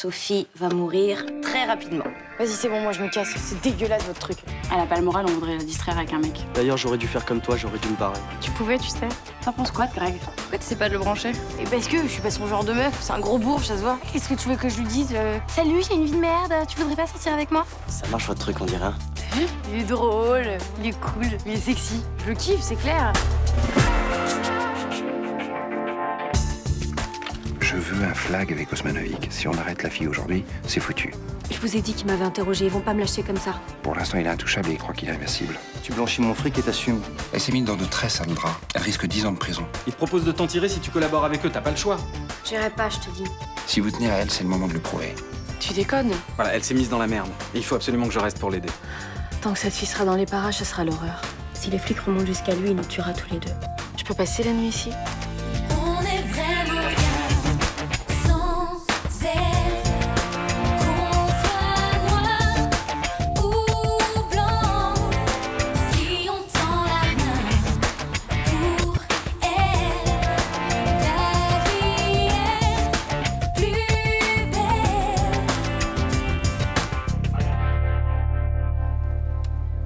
Sophie va mourir très rapidement. Vas-y, c'est bon, moi je me casse. C'est dégueulasse votre truc. Elle a pas le moral, on voudrait la distraire avec un mec. D'ailleurs, j'aurais dû faire comme toi, j'aurais dû me barrer. Tu pouvais, tu sais. T'en penses quoi de Greg? Pourquoi tu sais pas de le brancher? Et parce que je suis pas son genre de meuf, c'est un gros bourge, ça se voit. Qu'est-ce que tu veux que je lui dise? Salut, j'ai une vie de merde, tu voudrais pas sortir avec moi? Ça marche votre truc, on dirait. Hein. T'as vu? Il est drôle, il est cool, il est sexy. Je le kiffe, c'est clair. Je veux un flag avec Osmanovic. Si on arrête la fille aujourd'hui, c'est foutu. Je vous ai dit qu'ils m'avaient interrogé, ils vont pas me lâcher comme ça. Pour l'instant, il est intouchable et il croit qu'il est invincible. Tu blanchis mon fric et t'assumes. Elle s'est mise dans de très sales draps. Elle risque 10 ans de prison. Ils te proposent de t'en tirer si tu collabores avec eux, t'as pas le choix. J'irai pas, je te dis. Si vous tenez à elle, c'est le moment de le prouver. Tu déconnes? Voilà, elle s'est mise dans la merde. Et il faut absolument que je reste pour l'aider. Tant que cette fille sera dans les parages, ce sera l'horreur. Si les flics remontent jusqu'à lui, il nous tuera tous les deux. Je peux passer la nuit ici? On est vraiment bien sans elle. Qu'on soit noir ou blanc, si on tend la main pour elle, la vie est plus belle.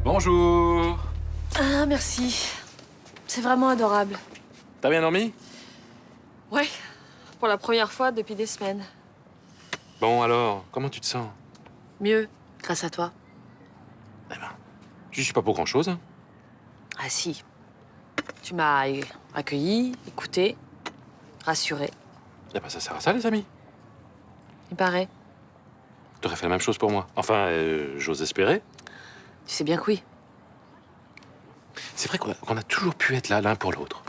Bonjour. Ah, merci. C'est vraiment adorable. T'as bien dormi? Ouais, pour la première fois depuis des semaines. Bon alors, comment tu te sens? Mieux, grâce à toi. Eh ben, je suis pas pour grand-chose. Hein. Ah si. Tu m'as accueilli, écouté, rassuré. Eh ben, ça sert à ça, les amis. Il paraît. T'aurais fait la même chose pour moi. Enfin, j'ose espérer. Tu sais bien que oui. C'est vrai qu'on a toujours pu être là l'un pour l'autre.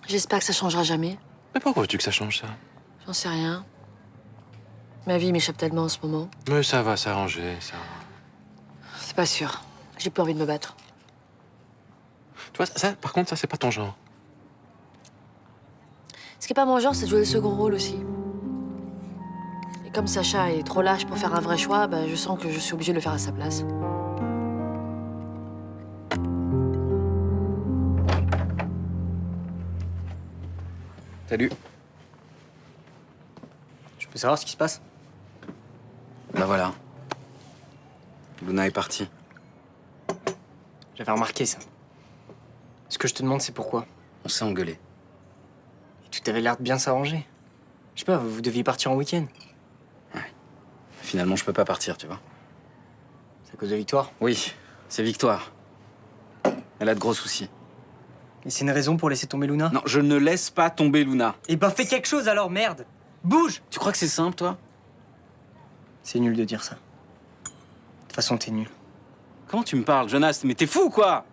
J'espère que ça changera jamais. Mais pourquoi veux-tu que ça change, ça? J'en sais rien. Ma vie m'échappe tellement en ce moment. Mais ça va s'arranger, ça. C'est pas sûr. J'ai plus envie de me battre. Tu vois, ça, par contre, ça, c'est pas ton genre. Ce qui est pas mon genre, c'est de jouer le second rôle aussi. Et comme Sacha est trop lâche pour faire un vrai choix, bah, je sens que je suis obligée de le faire à sa place. Salut. Je peux savoir ce qui se passe? Bah voilà. Luna est partie. J'avais remarqué ça. Ce que je te demande, c'est pourquoi. On s'est engueulé. Et tout avait l'air de bien s'arranger. Je sais pas, vous deviez partir en week-end. Finalement, je peux pas partir, tu vois. C'est à cause de Victoire. Oui, c'est Victoire. Elle a de gros soucis. Et c'est une raison pour laisser tomber Luna? Non, je ne laisse pas tomber Luna. Et bah fais quelque chose alors, merde! Bouge! Tu crois que c'est simple, toi? C'est nul de dire ça. De toute façon, t'es nul. Comment tu me parles, Jonas? Mais t'es fou, quoi?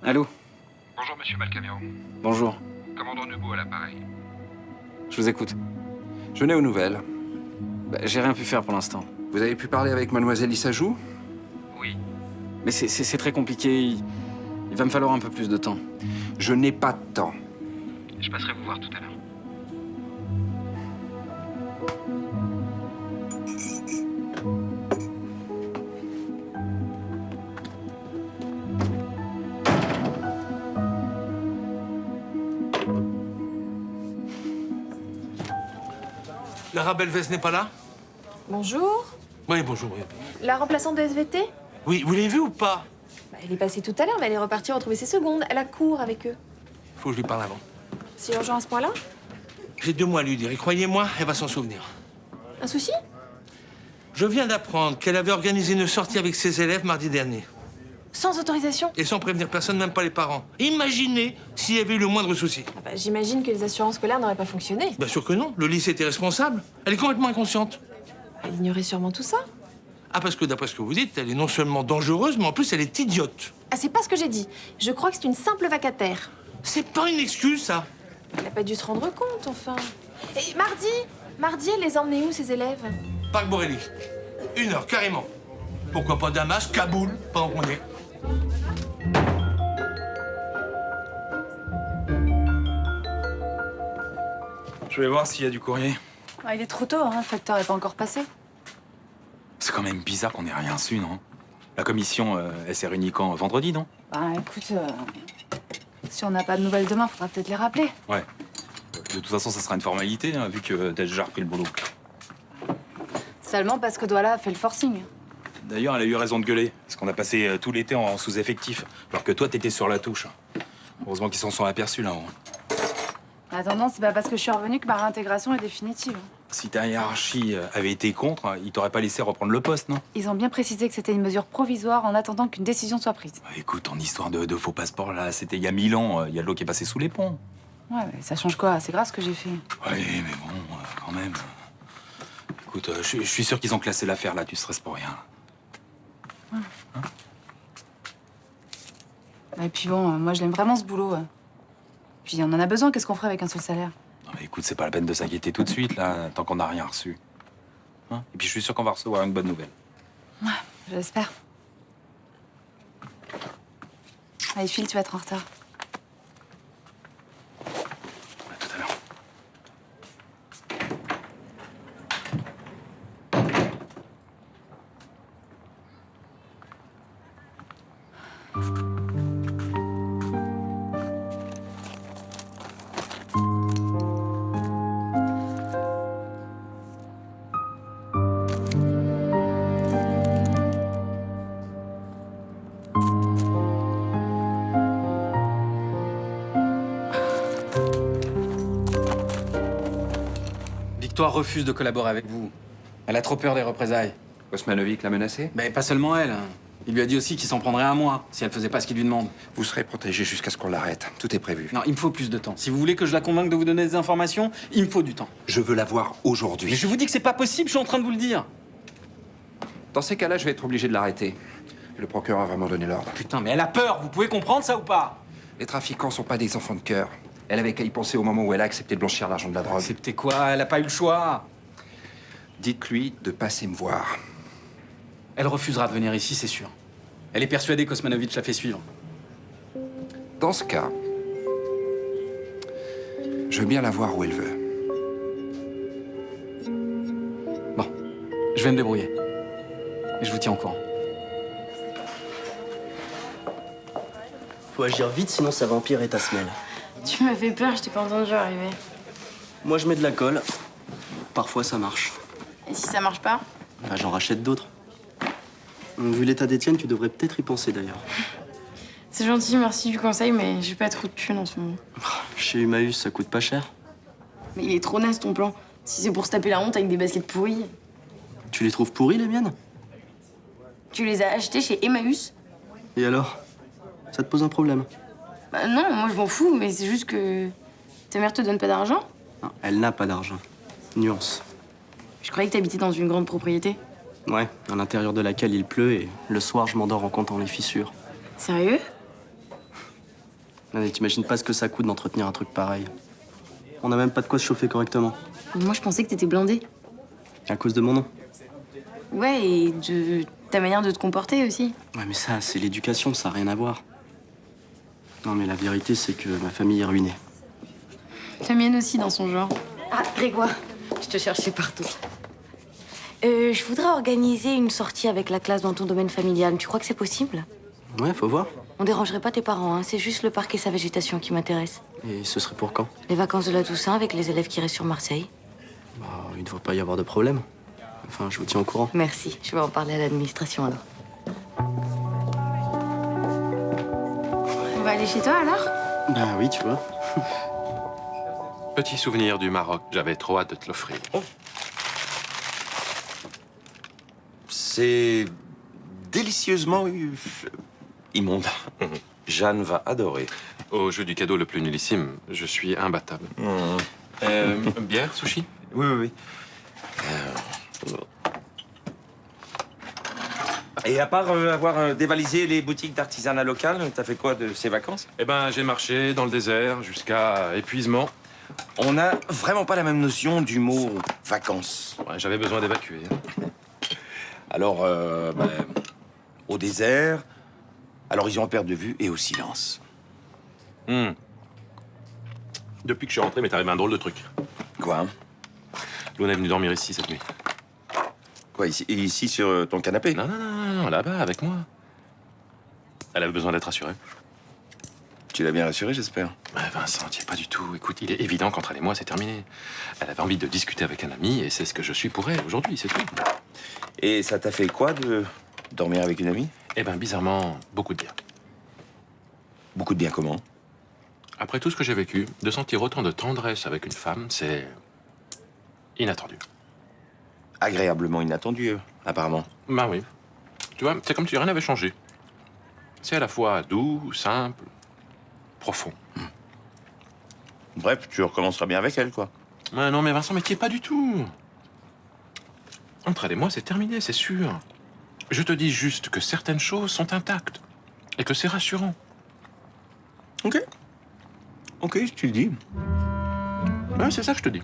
Allô? Bonjour, monsieur Malcamero. Bonjour. Commandant Nebo à l'appareil. Je vous écoute. Je venais aux nouvelles. Bah, j'ai rien pu faire pour l'instant. Vous avez pu parler avec mademoiselle Issajou? Oui. Mais c'est très compliqué. Il va me falloir un peu plus de temps. Je n'ai pas de temps. Je passerai vous voir tout à l'heure. Lara Belvez n'est pas là? Bonjour. Oui, bonjour. Oui, La remplaçante de SVT? oui vous l'avez vue ou pas? Bah, elle est passée tout à l'heure, mais elle est repartie retrouver ses secondes. Elle a cours avec eux. Faut que je lui parle avant. C'est urgent à ce point-là? J'ai 2 mois à lui dire, et croyez-moi, elle va s'en souvenir. Un souci? Je viens d'apprendre qu'elle avait organisé une sortie avec ses élèves mardi dernier. Sans autorisation? Et sans prévenir personne, même pas les parents. Imaginez s'il y avait eu le moindre souci. Ah bah, j'imagine que les assurances scolaires n'auraient pas fonctionné. Bien sûr que non, le lycée était responsable. Elle est complètement inconsciente. Elle ignorait sûrement tout ça. Ah, parce que d'après ce que vous dites, elle est non seulement dangereuse, mais en plus elle est idiote. Ah, c'est pas ce que j'ai dit. Je crois que c'est une simple vacataire. C'est pas une excuse, ça. Elle a pas dû se rendre compte, enfin. Et mardi, elle les a emmenés où, ses élèves? Parc Borelli. 1 heure, carrément. Pourquoi pas Damas, Kaboul, pendant qu'on y est. Je vais voir s'il y a du courrier. Il est trop tôt, hein, le facteur est pas encore passé. C'est quand même bizarre qu'on ait rien su, non? La commission, elle s'est réunie quand? Vendredi, non? Bah écoute, si on n'a pas de nouvelles demain, faudra peut-être les rappeler. Ouais. De toute façon, ça sera une formalité, hein, vu que t'as déjà repris le boulot. Seulement parce que Douala a fait le forcing. D'ailleurs, elle a eu raison de gueuler, parce qu'on a passé tout l'été en sous-effectif, alors que toi, t'étais sur la touche. Heureusement qu'ils s'en sont aperçus, là-haut. Attends, c'est pas parce que je suis revenue que ma réintégration est définitive. Si ta hiérarchie avait été contre, ils t'auraient pas laissé reprendre le poste, non? Ils ont bien précisé que c'était une mesure provisoire en attendant qu'une décision soit prise. Écoute, en histoire de faux passeports, là, c'était il y a 1000 ans. Il y a de l'eau qui est passée sous les ponts. Ouais, mais ça change quoi? C'est grave ce que j'ai fait. Oui, mais bon, quand même. Écoute, je suis sûr qu'ils ont classé l'affaire, là. Tu stresses pour rien. Ouais. Hein? Et puis bon, moi je l'aime vraiment ce boulot. Puis on en a besoin, qu'est-ce qu'on ferait avec un seul salaire? Non, mais écoute, c'est pas la peine de s'inquiéter tout de suite, là, tant qu'on n'a rien reçu. Hein? Et puis je suis sûr qu'on va recevoir une bonne nouvelle. Ouais, j'espère. Allez, Phil, tu vas être en retard. À tout à l'heure. Victoire refuse de collaborer avec vous. Elle a trop peur des représailles. Osmanovic l'a menacé? Mais pas seulement elle. Il lui a dit aussi qu'il s'en prendrait à moi si elle faisait pas ce qu'il lui demande. Vous serez protégé jusqu'à ce qu'on l'arrête. Tout est prévu. Non, il me faut plus de temps. Si vous voulez que je la convainque de vous donner des informations, il me faut du temps. Je veux la voir aujourd'hui. Mais je vous dis que c'est pas possible, je suis en train de vous le dire. Dans ces cas-là, je vais être obligé de l'arrêter. Le procureur a vraiment donné l'ordre. Putain, mais elle a peur, vous pouvez comprendre ça ou pas? Les trafiquants sont pas des enfants de cœur. Elle avait qu'à y penser au moment où elle a accepté de blanchir l'argent de la drogue. Accepter quoi? Elle a pas eu le choix. Dites-lui de passer me voir. Elle refusera de venir ici, c'est sûr. Elle est persuadée qu'Osmanovic l'a fait suivre. Dans ce cas, je veux bien la voir où elle veut. Bon, je vais me débrouiller. Et je vous tiens au courant. Faut agir vite, sinon ça va empirer ta semelle. Tu m'as fait peur, je t'ai pas entendu arriver. Moi, je mets de la colle. Parfois, ça marche. Et si ça marche pas? Bah, j'en rachète d'autres. Vu l'état d'Étienne, tu devrais peut-être y penser d'ailleurs. C'est gentil, merci du conseil, mais j'ai pas trop de thunes en ce moment. Chez Emmaüs, ça coûte pas cher. Mais il est trop naze ton plan. Si c'est pour se taper la honte avec des baskets pourries. Tu les trouves pourries, les miennes? Tu les as achetées chez Emmaüs? Et alors? Ça te pose un problème? Bah non, moi je m'en fous, mais c'est juste que ta mère te donne pas d'argent? Non, elle n'a pas d'argent. Nuance. Je croyais que t'habitais dans une grande propriété. Ouais, à l'intérieur de laquelle il pleut et le soir, je m'endors en comptant les fissures. Sérieux? Mais t'imagines pas ce que ça coûte d'entretenir un truc pareil. On n'a même pas de quoi se chauffer correctement. Moi je pensais que t'étais blindé. À cause de mon nom. Ouais, et de ta manière de te comporter aussi. Ouais, mais ça, c'est l'éducation, ça n'a rien à voir. Non, mais la vérité, c'est que ma famille est ruinée. La mienne aussi dans son genre. Ah, Grégoire, je te cherchais partout. Je voudrais organiser une sortie avec la classe dans ton domaine familial. Tu crois que c'est possible? Ouais, faut voir. On dérangerait pas tes parents, hein. C'est juste le parc et sa végétation qui m'intéressent. Et ce serait pour quand? Les vacances de la Toussaint avec les élèves qui restent sur Marseille. Bah, il ne devrait pas y avoir de problème. Enfin, je vous tiens au courant. Merci, je vais en parler à l'administration alors. On va aller chez toi alors? Bah oui, tu vois. Petit souvenir du Maroc, j'avais trop hâte de te l'offrir. C'est délicieusement immonde. Jeanne va adorer. Au jeu du cadeau le plus nullissime, je suis imbattable. Bière, sushi? Oui, oui, oui. Et à part avoir dévalisé les boutiques d'artisanat local, t'as fait quoi de ces vacances? Eh ben, j'ai marché dans le désert jusqu'à épuisement. On n'a vraiment pas la même notion du mot vacances. Ouais, j'avais besoin d'évacuer. Alors, au désert, à l'horizon à perte de vue et au silence. Depuis que je suis rentré, m'est arrivé un drôle de truc. Quoi? Luna est venue dormir ici cette nuit. Quoi, ici sur ton canapé? Non, non, là-bas, avec moi. Elle avait besoin d'être rassurée. Tu l'as bien rassurée, j'espère. Vincent, t'y es pas du tout. Écoute, il est évident qu'entre elle et moi, c'est terminé. Elle avait envie de discuter avec un ami, et c'est ce que je suis pour elle aujourd'hui, c'est tout. Et ça t'a fait quoi de dormir avec une amie? Eh ben, bizarrement, beaucoup de bien. Beaucoup de bien comment? Après tout ce que j'ai vécu, de sentir autant de tendresse avec une femme, c'est inattendu. Agréablement inattendu, apparemment. Bah oui. Tu vois, c'est comme si rien n'avait changé. C'est à la fois doux, simple, profond. Bref, tu recommenceras bien avec elle, quoi. Ouais, non, mais Vincent, mais t'y es pas du tout. Entre elle et moi, c'est terminé, c'est sûr. Je te dis juste que certaines choses sont intactes et que c'est rassurant. Ok. Ok, tu le dis. Ouais, c'est ça que je te dis.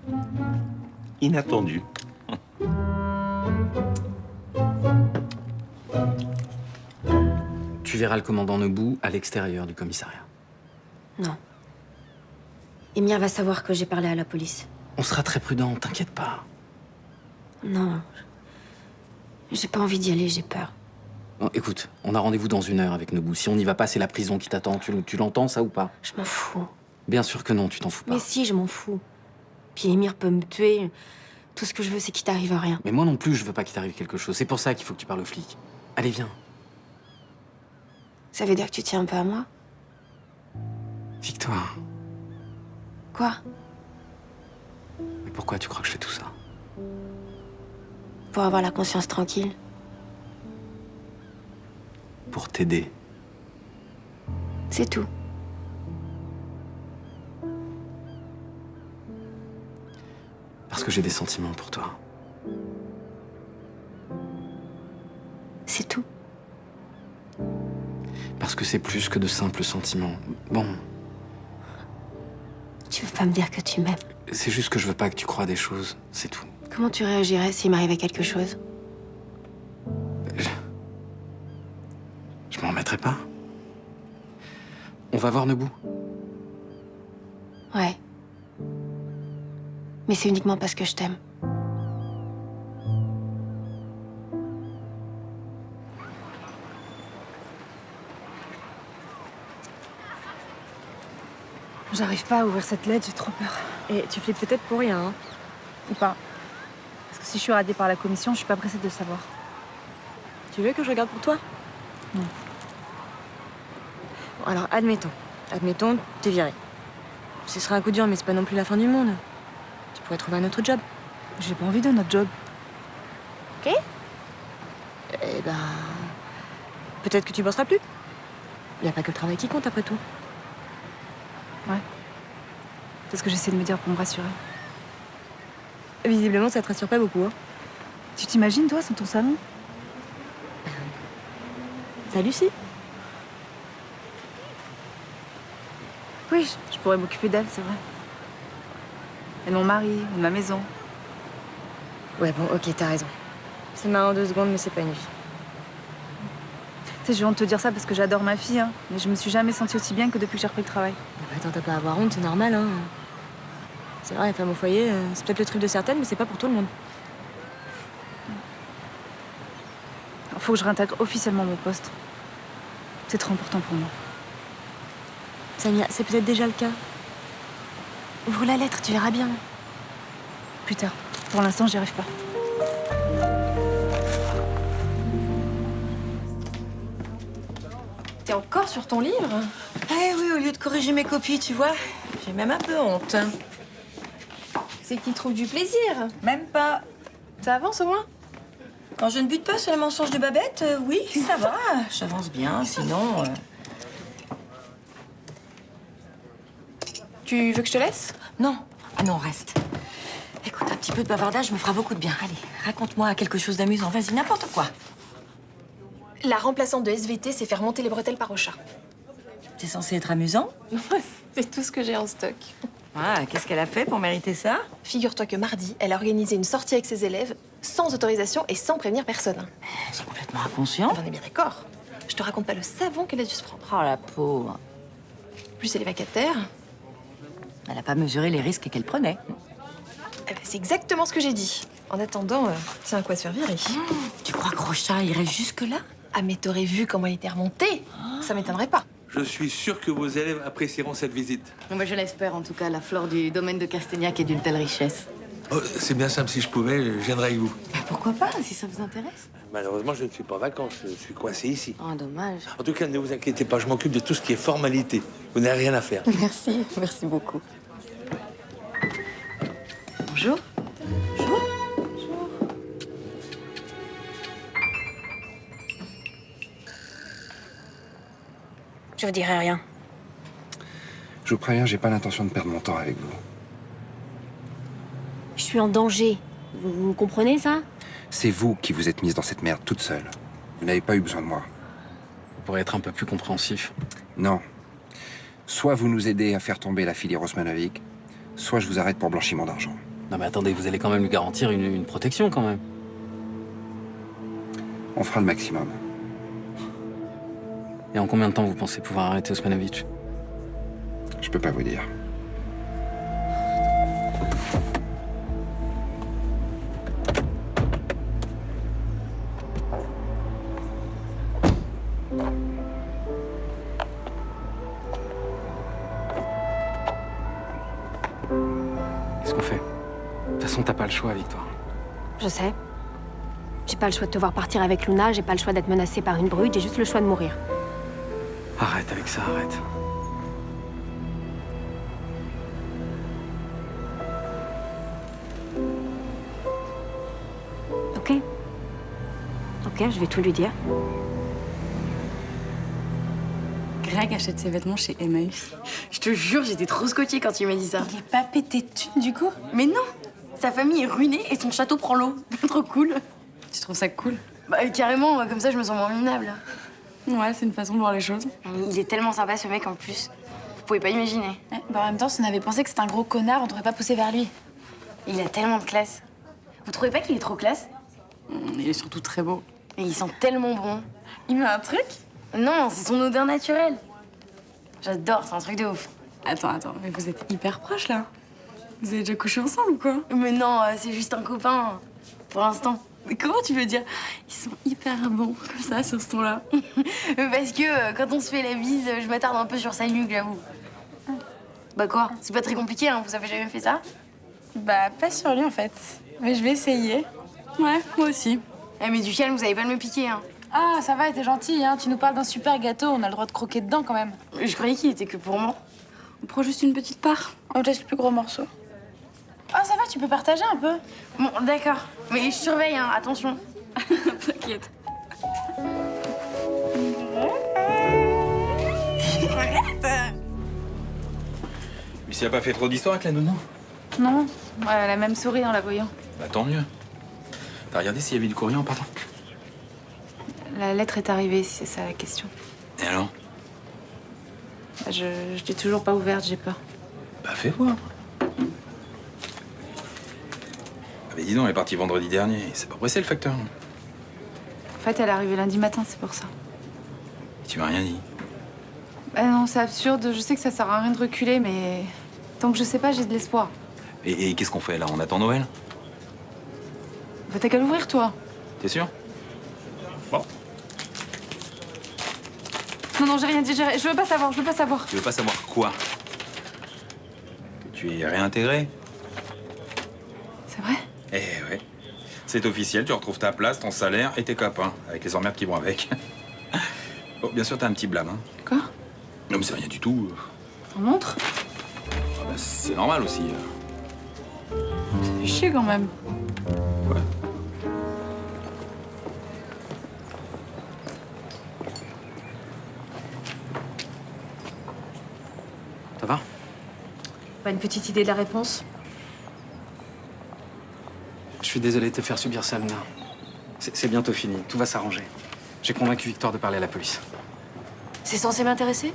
Inattendu. Tu verras le commandant Nebou à l'extérieur du commissariat. Non. Emir va savoir que j'ai parlé à la police. On sera très prudent, t'inquiète pas. Non. J'ai pas envie d'y aller, j'ai peur. Bon, écoute, on a rendez-vous dans 1 heure avec Nebou. Si on n'y va pas, c'est la prison qui t'attend. Tu l'entends, ça, ou pas? Je m'en fous. Bien sûr que non, tu t'en fous pas. Mais si, je m'en fous. Puis Emir peut me tuer. Tout ce que je veux, c'est qu'il t'arrive rien. Mais moi non plus, je veux pas qu'il t'arrive quelque chose. C'est pour ça qu'il faut que tu parles aux flics. Allez, viens. Ça veut dire que tu tiens un peu à moi? Victoire, Quoi? mais pourquoi tu crois que je fais tout ça? Pour avoir la conscience tranquille. Pour t'aider. C'est tout. Parce que j'ai des sentiments pour toi. C'est tout. Parce que c'est plus que de simples sentiments. Bon, Tu veux pas me dire que tu m'aimes? c'est juste que je veux pas que tu croies des choses, c'est tout. Comment tu réagirais s'il m'arrivait quelque chose? Je m'en remettrai pas. On va voir Nebou. Ouais. Mais c'est uniquement parce que je t'aime. J'arrive pas à ouvrir cette lettre, j'ai trop peur. Et tu flippes peut-être pour rien, hein. Ou pas. Parce que si je suis radée par la commission, je suis pas pressée de le savoir. Tu veux que je regarde pour toi? Non. Bon, alors, admettons. Admettons, t'es viré. Ce serait un coup dur, mais c'est pas non plus la fin du monde. Tu pourrais trouver un autre job. J'ai pas envie d'un autre job. Ok? Eh ben... Peut-être que tu bosseras plus. Y a pas que le travail qui compte, après tout. Ouais. C'est ce que j'essaie de me dire pour me rassurer. Visiblement, ça te rassure pas beaucoup, hein. Tu t'imagines, toi, sans ton salon? T'as Lucie? Oui, je pourrais m'occuper d'elle, c'est vrai. Et de mon mari, et de ma maison. Ouais, bon, ok, t'as raison. C'est marrant 2 secondes, mais c'est pas une vie. Tu sais, j'ai honte de te dire ça parce que j'adore ma fille, hein. Mais je me suis jamais sentie aussi bien que depuis que j'ai repris le travail. Attends, t'as pas à avoir honte, c'est normal, hein. C'est vrai, les femmes au foyer, c'est peut-être le truc de certaines, mais c'est pas pour tout le monde. Faut que je réintègre officiellement mon poste. C'est trop important pour moi. Samia, c'est peut-être déjà le cas. Ouvre la lettre, tu verras bien. Plus tard. Pour l'instant, j'y arrive pas. T'es encore sur ton livre? Eh oui, au lieu de corriger mes copies, tu vois, j'ai même un peu honte. C'est qu'il trouve du plaisir. Même pas. Ça avance au moins? Quand je ne bute pas sur les mensonges de Babette, oui, ça va. J'avance bien, sinon... Tu veux que je te laisse? Non. Ah non, reste. Écoute, un petit peu de bavardage me fera beaucoup de bien. Allez, raconte-moi quelque chose d'amusant. Vas-y, n'importe quoi. La remplaçante de SVT s'est fait remonter les bretelles par Ocha. C'est censé être amusant? C'est tout ce que j'ai en stock. Ah, qu'est-ce qu'elle a fait pour mériter ça? Figure-toi que mardi, elle a organisé une sortie avec ses élèves, sans autorisation et sans prévenir personne. C'est complètement inconscient. On est bien d'accord. Je te raconte pas le savon qu'elle a dû se prendre. Oh, la pauvre. Plus elle est vacataire. Elle n'a pas mesuré les risques qu'elle prenait. Eh ben, c'est exactement ce que j'ai dit. En attendant, c'est un quoi de faire virer. Tu crois que Rocha irait jusque-là? Ah, mais t'aurais vu comment il était remonté. Ça m'étonnerait pas. Je suis sûr que vos élèves apprécieront cette visite. Bon, bah, je l'espère, en tout cas. La flore du domaine de Castagnac est d'une telle richesse. Oh, c'est bien simple, si je pouvais, je viendrais avec vous. Bah, pourquoi pas, si ça vous intéresse? Malheureusement, je ne suis pas en vacances, je suis coincé ici. Oh, dommage. En tout cas, ne vous inquiétez pas, je m'occupe de tout ce qui est formalité. Vous n'avez rien à faire. Merci, merci beaucoup. Bonjour. Je vous dirai rien. Je vous préviens, j'ai pas l'intention de perdre mon temps avec vous. Je suis en danger. Vous comprenez ça? C'est vous qui vous êtes mise dans cette merde toute seule. Vous n'avez pas eu besoin de moi. Vous pourrez être un peu plus compréhensif. Non. Soit vous nous aidez à faire tomber la filière Osmanovic, soit je vous arrête pour blanchiment d'argent. Non mais attendez, vous allez quand même lui garantir une protection quand même. On fera le maximum. Et en combien de temps vous pensez pouvoir arrêter Osmanovic? Je peux pas vous dire. Qu'est-ce qu'on fait? De toute façon, t'as pas le choix, Victoire. Je sais. J'ai pas le choix de te voir partir avec Luna, j'ai pas le choix d'être menacée par une brute, j'ai juste le choix de mourir. Arrête avec ça, arrête. Ok. Ok, je vais tout lui dire. Greg achète ses vêtements chez Emmaüs. Je te jure, j'étais trop scotchée quand tu m'as dit ça. Il est pas pété de thunes, du coup? Mais non! Sa famille est ruinée et son château prend l'eau. Trop cool. Tu trouves ça cool? Bah, carrément, comme ça, je me sens moins minable. Ouais, c'est une façon de voir les choses. Il est tellement sympa, ce mec, en plus. Vous pouvez pas imaginer. Ouais, bah en même temps, si on avait pensé que c'était un gros connard, on devrait pas pousser vers lui. Il a tellement de classe. Vous trouvez pas qu'il est trop classe? Il est surtout très beau. Et il sent tellement bon. Il met un truc? Non, c'est son odeur naturelle. J'adore, c'est un truc de ouf. Attends, mais vous êtes hyper proches, là. Vous avez déjà couché ensemble ou quoi? Mais non, c'est juste un copain. Pour l'instant. Mais comment tu veux dire? Ils sont hyper bons, comme ça, sur ce ton-là. Parce que quand on se fait la bise, je m'attarde un peu sur sa nuque, j'avoue. Bah quoi? C'est pas très compliqué, hein? Vous avez jamais fait ça? Bah, pas sur lui, en fait. Mais je vais essayer. Ouais, moi aussi. Eh, mais du calme, vous allez pas me piquer, hein? Ah, ça va, t'es gentil, hein. Tu nous parles d'un super gâteau, on a le droit de croquer dedans, quand même. Je croyais qu'il était que pour moi. On prend juste une petite part. On te laisse le plus gros morceau. Ah, ça va, tu peux partager un peu. Bon, d'accord. Mais je surveille, hein, attention. T'inquiète. Lucie a pas fait trop d'histoire avec la nounou? Non, elle a même souri en la voyant. Bah tant mieux. T'as regardé s'il y avait du courrier en partant? La lettre est arrivée, si c'est ça la question. Et alors? Bah, je l'ai toujours pas ouverte, j'ai peur. Bah fais voir. Ah mais dis donc, elle est partie vendredi dernier. C'est pas pressé le facteur. En fait, elle est arrivée lundi matin, c'est pour ça. Et tu m'as rien dit. Bah non, c'est absurde. Je sais que ça sert à rien de reculer, mais tant que je sais pas, j'ai de l'espoir. Et qu'est-ce qu'on fait là? On attend Noël? Bah t'as qu'à l'ouvrir, toi. T'es sûr? Bon. Non, j'ai rien dit. Je veux pas savoir, je veux pas savoir. Tu veux pas savoir quoi? Que tu es réintégré? C'est vrai? Eh ouais. C'est officiel, tu retrouves ta place, ton salaire et tes copains, avec les emmerdes qui vont avec. Bon, bien sûr, t'as un petit blâme, hein. Quoi? Non, mais c'est rien du tout. On montre? Ah bah, c'est normal aussi. Ça fait chier quand même. Ouais. Ça va? Pas une petite idée de la réponse? Je suis désolé de te faire subir ça, Luna. C'est bientôt fini, tout va s'arranger. J'ai convaincu Victoire de parler à la police. C'est censé m'intéresser?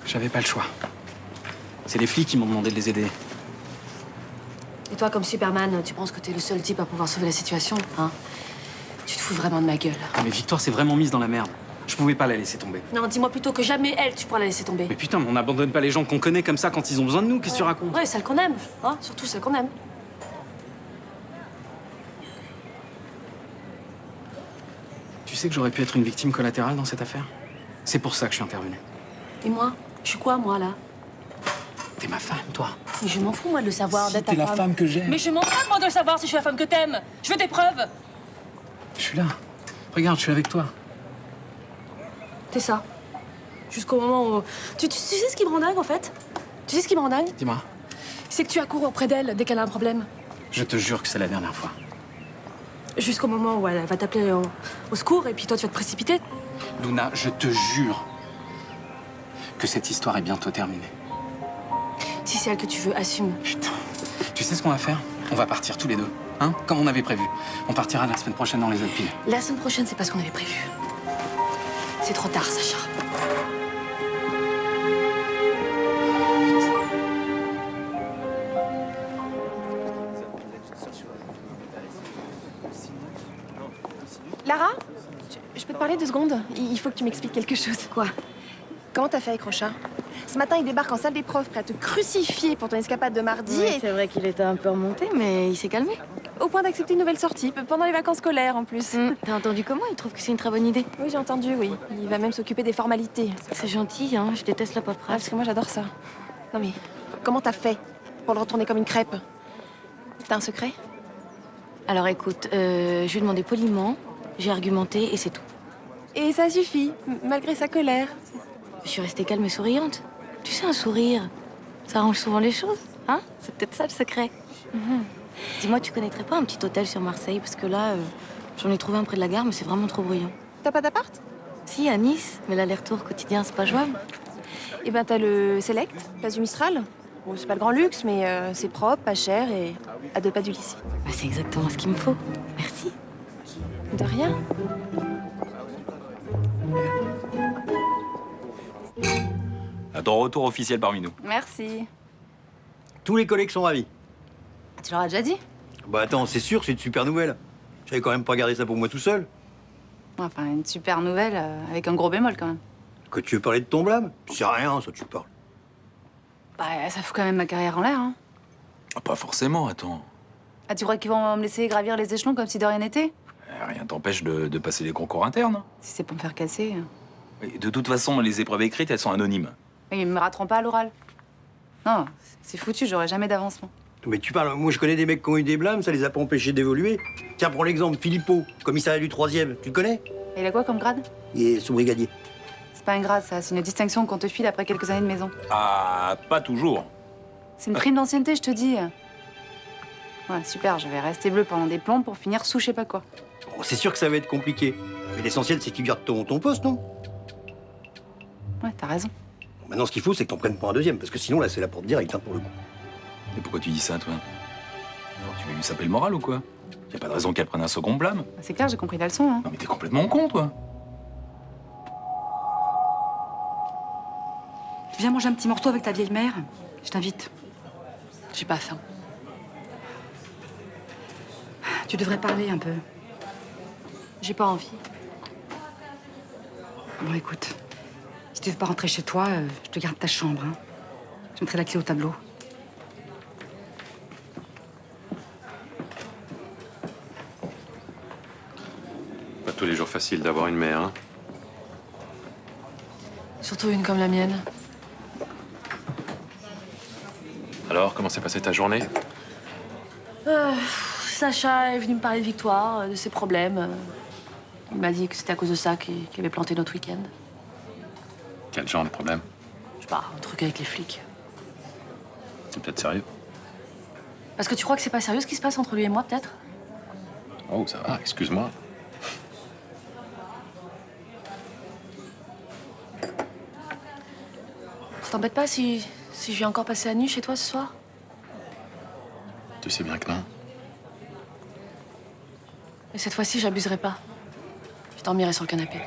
J'avais pas le choix. C'est les flics qui m'ont demandé de les aider. Et toi, comme Superman, tu penses que t'es le seul type à pouvoir sauver la situation, hein? Tu te fous vraiment de ma gueule. Mais Victoire s'est vraiment mise dans la merde. Je pouvais pas la laisser tomber. Non, dis-moi plutôt que jamais elle, tu pourras la laisser tomber. Mais putain, mais on n'abandonne pas les gens qu'on connaît comme ça quand ils ont besoin de nous. Qu'est-ce que tu racontes? Ouais, celle qu'on aime, hein? Surtout celle qu'on aime. sais que j'aurais pu être une victime collatérale dans cette affaire? C'est pour ça que je suis intervenu. Et moi? Je suis quoi, moi, là? T'es ma femme, toi. Mais je m'en fous, moi, de le savoir, Si, d'être t'es ta la femme que j'aime. Mais je m'en fous, moi, de le savoir si je suis la femme que t'aimes. Je veux des preuves. Je suis là. Regarde, je suis avec toi. C'est ça. Jusqu'au moment où... Tu sais ce qui me rend dingue, en fait? Tu sais ce qui me rend dingue? Dis-moi. C'est que tu accours auprès d'elle dès qu'elle a un problème. Je te jure que c'est la dernière fois. Jusqu'au moment où elle va t'appeler au secours et puis toi, tu vas te précipiter. Luna, je te jure que cette histoire est bientôt terminée. Si c'est elle que tu veux, assume. Putain. Tu sais ce qu'on va faire? On va partir tous les deux. Hein? Comme on avait prévu. On partira la semaine prochaine dans les Alpes. La semaine prochaine, c'est pas ce qu'on avait prévu. C'est trop tard, Sacha. Lara, je peux te parler 2 secondes? Il faut que tu m'expliques quelque chose. Quoi? Comment t'as fait avec Rocha? Ce matin, il débarque en salle d'épreuve, prêt à te crucifier pour ton escapade de mardi. Oui, et... c'est vrai qu'il était un peu remonté, mais il s'est calmé. Au point d'accepter une nouvelle sortie, pendant les vacances scolaires en plus. T'as entendu comment? Il trouve que c'est une très bonne idée. Oui, j'ai entendu, oui. Il va même s'occuper des formalités. C'est gentil, hein. Je déteste la Ah, paperasse. parce que moi, j'adore ça. Non mais, comment t'as fait pour le retourner comme une crêpe? T'as un secret? Alors écoute, je lui ai demandé poliment, j'ai argumenté et c'est tout. Et ça suffit, malgré sa colère. Je suis restée calme et souriante. Tu sais, un sourire, ça arrange souvent les choses, hein? C'est peut-être ça le secret. Dis-moi, tu connaîtrais pas un petit hôtel sur Marseille? Parce que là, j'en ai trouvé un près de la gare, mais c'est vraiment trop bruyant. T'as pas d'appart? Si, à Nice, mais l'aller-retour quotidien, c'est pas jouable. Eh ben, t'as le Select, place du Mistral. Bon, c'est pas le grand luxe, mais c'est propre, pas cher et à 2 pas du lycée. Bah, c'est exactement ce qu'il me faut. Merci. De rien. À ton retour officiel parmi nous. Merci. Tous les collègues sont ravis. Tu leur as déjà dit? Bah attends, c'est sûr, c'est une super nouvelle. J'avais quand même pas gardé ça pour moi tout seul. Enfin, une super nouvelle avec un gros bémol quand même. Que tu veux parler de ton blâme? C'est rien, ça, tu parles. Bah, ça fout quand même ma carrière en l'air, hein. Ah, pas forcément, attends. Ah, tu crois qu'ils vont me laisser gravir les échelons comme si de rien n'était? Rien t'empêche de passer les concours internes. Si c'est pour me faire casser. Et de toute façon, les épreuves écrites, elles sont anonymes. Mais ils me rateront pas à l'oral. Non, c'est foutu, j'aurai jamais d'avancement. Mais tu parles, moi je connais des mecs qui ont eu des blâmes, ça les a pas empêchés d'évoluer. Tiens, prends l'exemple, Philippot, commissariat du 3e, tu le connais? Et il a quoi comme grade? Il est sous-brigadier. C'est pas un grade, ça, c'est une distinction qu'on te file après quelques années de maison. Ah, pas toujours. C'est une prime d'ancienneté, je te dis. Ouais, super, je vais rester bleu pendant des plombs pour finir sous je sais pas quoi. Bon, c'est sûr que ça va être compliqué. Mais l'essentiel, c'est que tu gardes ton poste, non? Ouais, t'as raison. Bon, maintenant, ce qu'il faut, c'est que t'en prennes pour un deuxième, parce que sinon, là, c'est la porte directe, hein, pour le coup. Et pourquoi tu dis ça, toi? Alors, tu veux lui saper le moral ou quoi? Y a pas de raison qu'elle prenne un second blâme. C'est clair, j'ai compris la leçon, hein. Non mais t'es complètement con, toi. Viens manger un petit morceau avec ta vieille mère. Je t'invite. J'ai pas faim. Tu devrais parler un peu. J'ai pas envie. Bon, écoute. Si tu veux pas rentrer chez toi, je te garde ta chambre, hein. Je mettrai la clé au tableau. Pas tous les jours facile d'avoir une mère, hein. Surtout une comme la mienne. Alors, comment s'est passée ta journée? Sacha est venu me parler de Victoire, de ses problèmes. Il m'a dit que c'était à cause de ça qu'il avait planté notre week-end. Quel genre de problème? Je sais pas, un truc avec les flics. C'est peut-être sérieux? Parce que tu crois que c'est pas sérieux ce qui se passe entre lui et moi, peut-être? Oh, ça va, excuse-moi. Ça t'embête pas si je viens encore passer la nuit chez toi ce soir? Tu sais bien que non. Et cette fois-ci, j'abuserai pas. Je dormirai sur le canapé.